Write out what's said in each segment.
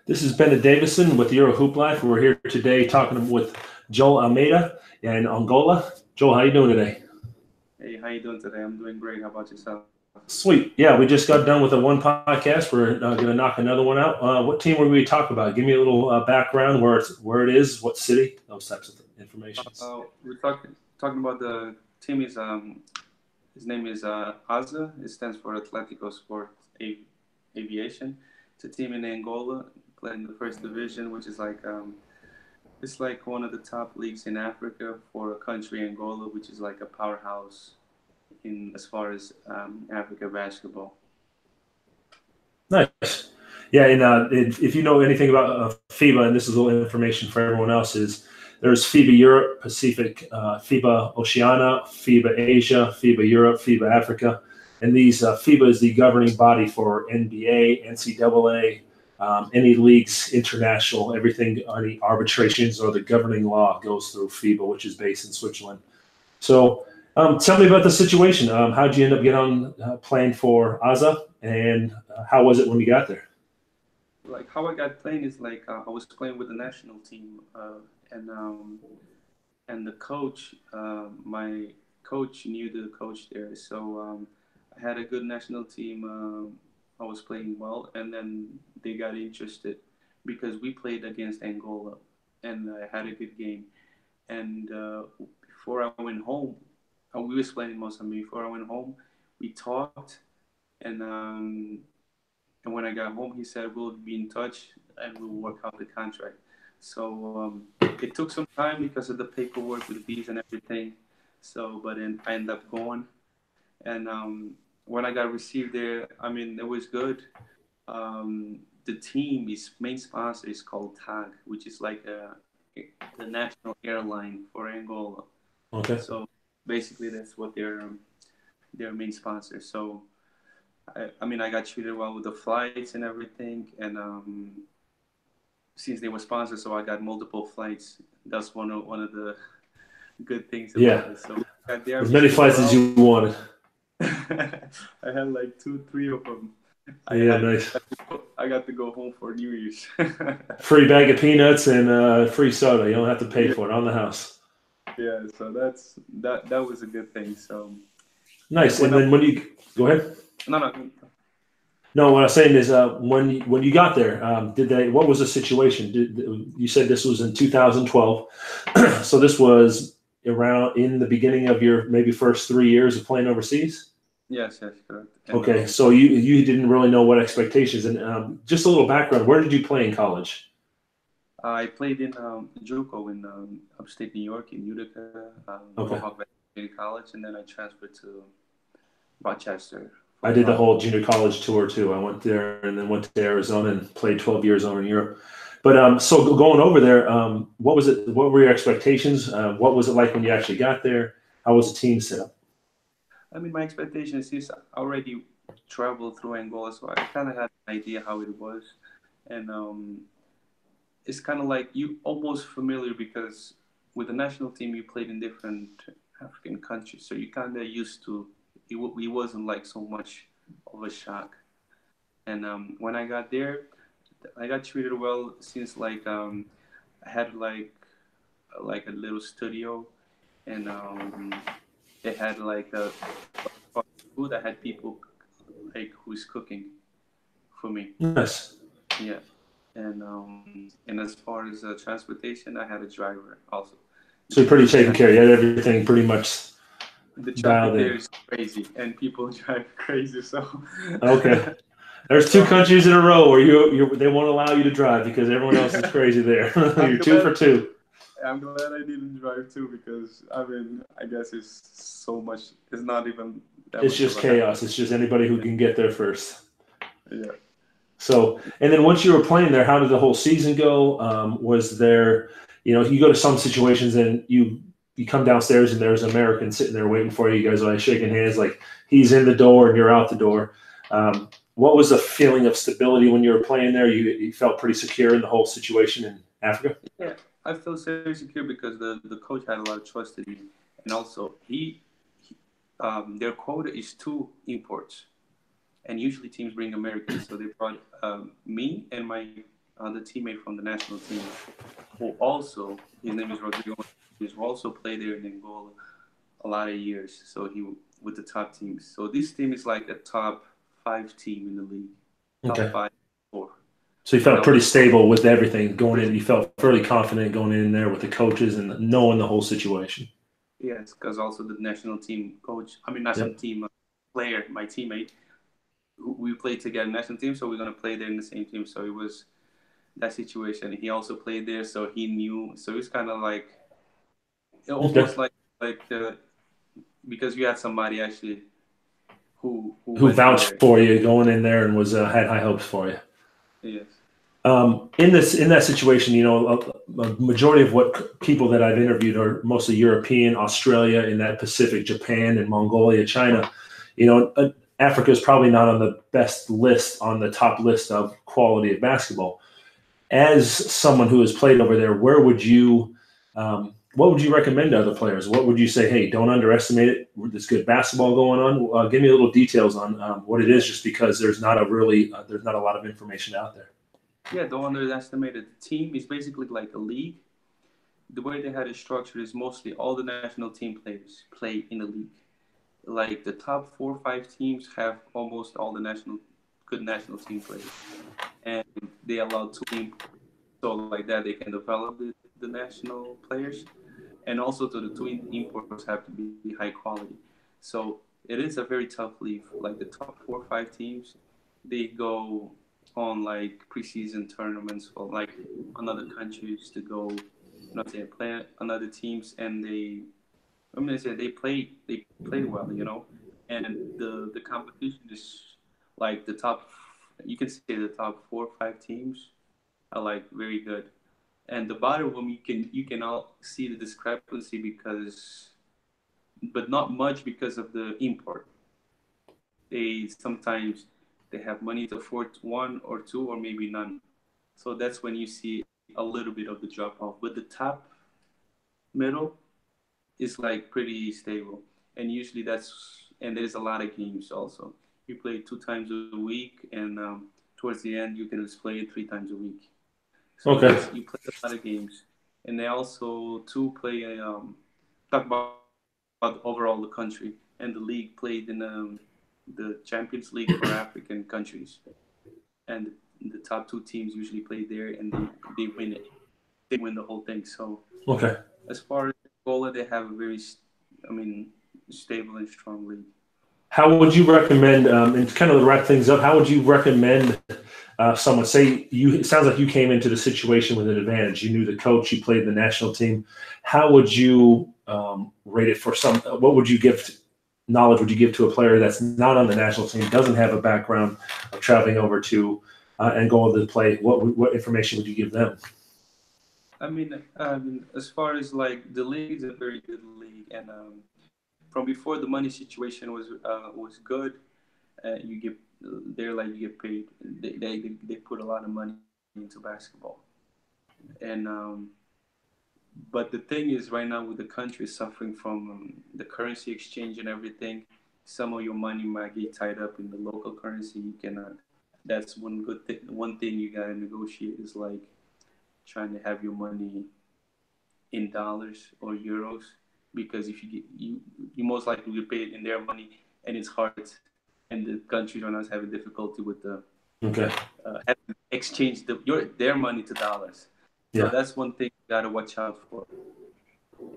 This is Bennett Davison with EuroHooplife. We're here today talking with Joel Almeida in Angola. Joel, how you doing today? Hey, how you doing today? I'm doing great. How about yourself? Sweet. Yeah, we just got done with a one podcast. We're going to knock another one out. What team were we talking about? Give me a little background, where it is, what city, those types of information. We're talking about the team is his name is ASA. It stands for Atlético Sport Aviation. It's a team in Angola playing the first division, which is like it's like one of the top leagues in Africa for a country, Angola, which is like a powerhouse in as far as Africa basketball. Nice. Yeah, and if you know anything about FIBA, and this is a little information for everyone else, is there's FIBA Europe, Pacific, FIBA Oceania, FIBA Asia, FIBA Europe, FIBA Africa. And these FIBA is the governing body for NBA, NCAA, any leagues, international, everything, any arbitrations or the governing law goes through FIBA, which is based in Switzerland. So tell me about the situation. How did you end up getting on playing for ASA, and how was it when you got there? Like how I got playing is like I was playing with the national team, and the coach, my coach knew the coach there, so I had a good national team. I was playing well, and then they got interested because we played against Angola, and I had a good game. And before I went home, we was playing in Mozambique. Before I went home, we talked, and and when I got home, he said we'll be in touch and we'll work out the contract. So it took some time because of the paperwork with the visa and everything. So, but then I ended up going, and when I got received there, I mean, it was good. The team, its main sponsor is called TAG, which is like the national airline for Angola. Okay. So basically, that's what their main sponsor. So I mean, I got treated well with the flights and everything, and since they were sponsors, so I got multiple flights. That's one of the good things Yeah. about it. So I got there, As many flights as you wanted. I had like 3 of them. Yeah, nice. I got to go home for New Year's. Free bag of peanuts and free soda. You don't have to pay for it on the house. Yeah, so that was a good thing. So Nice. And then when you go ahead. no. No, what I was saying is when you got there, what was the situation? You said this was in 2012, so this was around in the beginning of your maybe first 3 years of playing overseas? Yes, correct. And, Okay, so you didn't really know what expectations, and just a little background. Where did you play in college? I played in JUCO in upstate New York in Utica, Okay. Mohawk Valley College, and then I transferred to Rochester. I did the whole junior college tour too. I went there and then went to Arizona and played 12 years over in Europe. But so going over there, what was it? What were your expectations? What was it like when you actually got there? How was the team set up? I mean, my expectations is I already traveled through Angola, so I kind of had an idea how it was, and it's kind of like you almost familiar because with the national team you played in different African countries, so you kind of used to it. It wasn't like so much of a shock. And when I got there, I got treated well since like I had like a little studio, and they had like a food. I had people like who's cooking for me. Nice. Yeah, and as far as transportation, I had a driver also. So you're pretty taken care of. You had everything pretty much The traffic dialed there in. is crazy, and people drive crazy. So Okay. There's two countries in a row where they won't allow you to drive because everyone else is crazy there. You're 2 for 2. I'm glad I didn't drive too because I mean I guess it's so much. It's not even that It's much of just a chaos. It's just anybody who can get there first. yeah. So, and then once you were playing there, how did the whole season go? Was there, you go to some situations and you come downstairs and there's an American sitting there waiting for you. You guys are like shaking hands, like he's in the door and you're out the door. What was the feeling of stability when you were playing there? You felt pretty secure in the whole situation in Africa? Yeah, I feel very secure because the coach had a lot of trust in me, and also he their quota is 2 imports. and usually teams bring Americans. So they brought me and my other teammate from the national team, who also, his name is Rodrigo, who also played there in Angola a lot of years. So he with the top teams. So this team is like a top 5 team in the league, top Okay. 5, 4. So you felt pretty stable with everything going in. You felt fairly confident going in there with the coaches and knowing the whole situation. Yes, because also the national team coach, I mean, national team player, my teammate, we played together national team, so we're going to play there in the same team. So it was that situation. He also played there, so he knew. So it's kind of like, almost like because you had somebody actually who vouched for you going in there and was had high hopes for you. Yes. In that situation, you know, a majority of what people that I've interviewed are mostly European, Australia, in that Pacific, Japan, and Mongolia, China. You know, Africa is probably not on the best list, on the top list of quality of basketball. As someone who has played over there, what would you recommend to other players? What would you say? Hey, don't underestimate it. There's good basketball going on. Give me a little details on what it is, just because there's not a lot of information out there. Yeah, don't underestimate it. The team is basically like a league. The way they had it structured is mostly all the national team players play in the league. Like the top 4 or 5 teams have almost all the good national team players, and they allow 2 imports. So like that, they can develop the national players, and also to the 2 imports have to be high quality. So it is a very tough league. Like the top 4 or 5 teams, they go on like preseason tournaments for like another countries to go, play another teams, and they play well, and the competition is like the top. You can say the top 4 or 5 teams are like very good, and the bottom one you can all see the discrepancy but not much because of the import. Sometimes they have money to afford 1 or 2 or maybe none. So that's when you see a little bit of the drop off. But the top middle is like pretty stable, and usually and there's a lot of games also. You play 2 times a week, and towards the end you can just play it 3 times a week. So you play a lot of games, and they also too play. Talk about overall the country, and the league played in the Champions League for African countries, and the top 2 teams usually play there, and they win it. They win the whole thing. So as far as Angola, they have a very, stable and strong league. How would you recommend, and kind of to wrap things up, how would you recommend someone, say it sounds like you came into the situation with an advantage. You knew the coach, you played the national team. How would you rate it for what would you knowledge would you give to a player that's not on the national team, doesn't have a background of traveling over to Angola to play? What information would you give them? As far as like the league is a very good league, and from before the money situation was good, you get paid. They put a lot of money into basketball, and but the thing is, right now with the country suffering from the currency exchange and everything, some of your money might get tied up in the local currency. You cannot. That's one good thing. One thing you gotta negotiate is like trying to have your money in dollars or euros, because if you most likely will pay it in their money, and it's hard, and the countries are not having difficulty with the having to exchange their money to dollars. So that's one thing you gotta watch out for.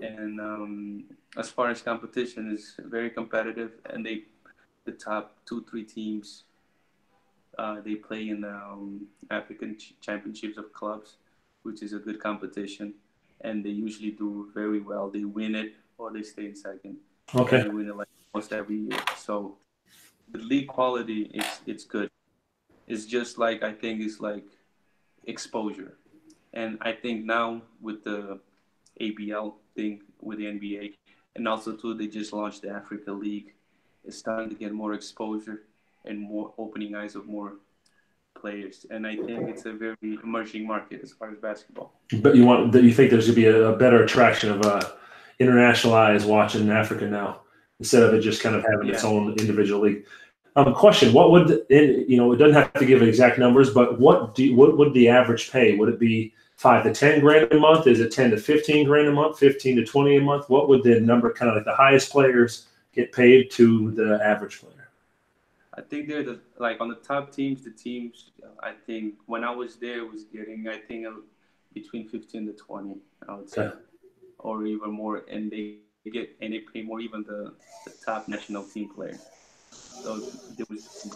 And as far as competition, is very competitive, and the top 2-3 teams they play in the African Championships of Clubs, which is a good competition, and they usually do very well. They win it or they stay in second. And they win it like almost every year. So the league quality it's good. It's just like, I think it's like exposure. And I think now with the ABL thing with the NBA, and also too they just launched the Africa League, it's starting to get more exposure and more opening eyes of more players. And I think it's a very emerging market as far as basketball. But you think there's going to be a better attraction of international eyes watching Africa now, instead of it just kind of having its own individual league. Question: what would it doesn't have to give exact numbers, but what would the average pay? Would it be 5 to 10 grand a month? Is it 10 to 15 grand a month? 15 to 20 a month? What would the number, kind of like the highest players, get paid to the average player? I think they're like on the top teams. The teams, I think when I was there, was getting, I think, between 15 to 20, I would say, Okay. or even more. And they pay more even the top national team player. So they was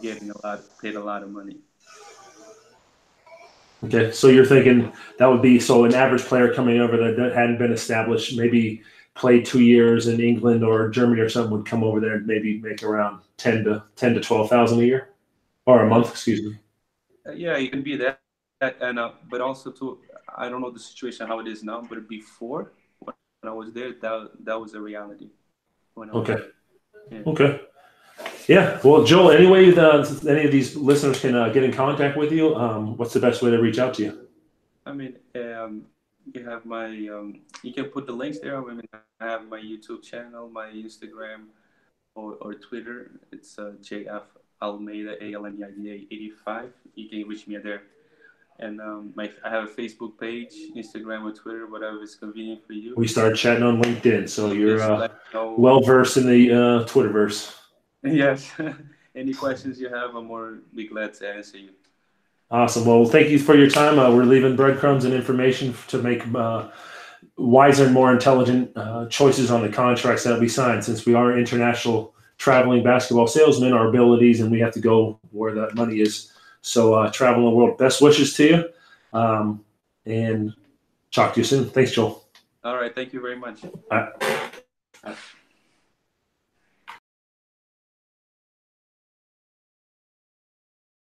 paid a lot of money. Okay, so you're thinking that would be, so an average player coming over that hadn't been established, maybe played 2 years in England or Germany or something, would come over there and maybe make around 10 to 12,000 a year or a month, excuse me. Yeah, it can be that, and but also too, I don't know the situation how it is now, but before when I was there, that was a reality when I was Okay. there. Yeah. Okay. Yeah. Well, Joel, any way any of these listeners can get in contact with you, what's the best way to reach out to you? I mean, you have my, you can put the links there. I mean, I have my YouTube channel, my Instagram, or Twitter. It's JF Almeida, ALMEIDA 85. You can reach me there. And I have a Facebook page, Instagram, or Twitter, whatever is convenient for you. We started chatting on LinkedIn, so you're well versed in the Twitterverse. Yes. Any questions you have, I'm more be glad to answer you. Awesome. Well, thank you for your time. We're leaving breadcrumbs and information to make wiser and more intelligent choices on the contracts that we sign. Since we are international traveling basketball salesmen, our abilities, and we have to go where that money is. So travel the world. Best wishes to you, and talk to you soon. Thanks, Joel. All right. Thank you very much. All right.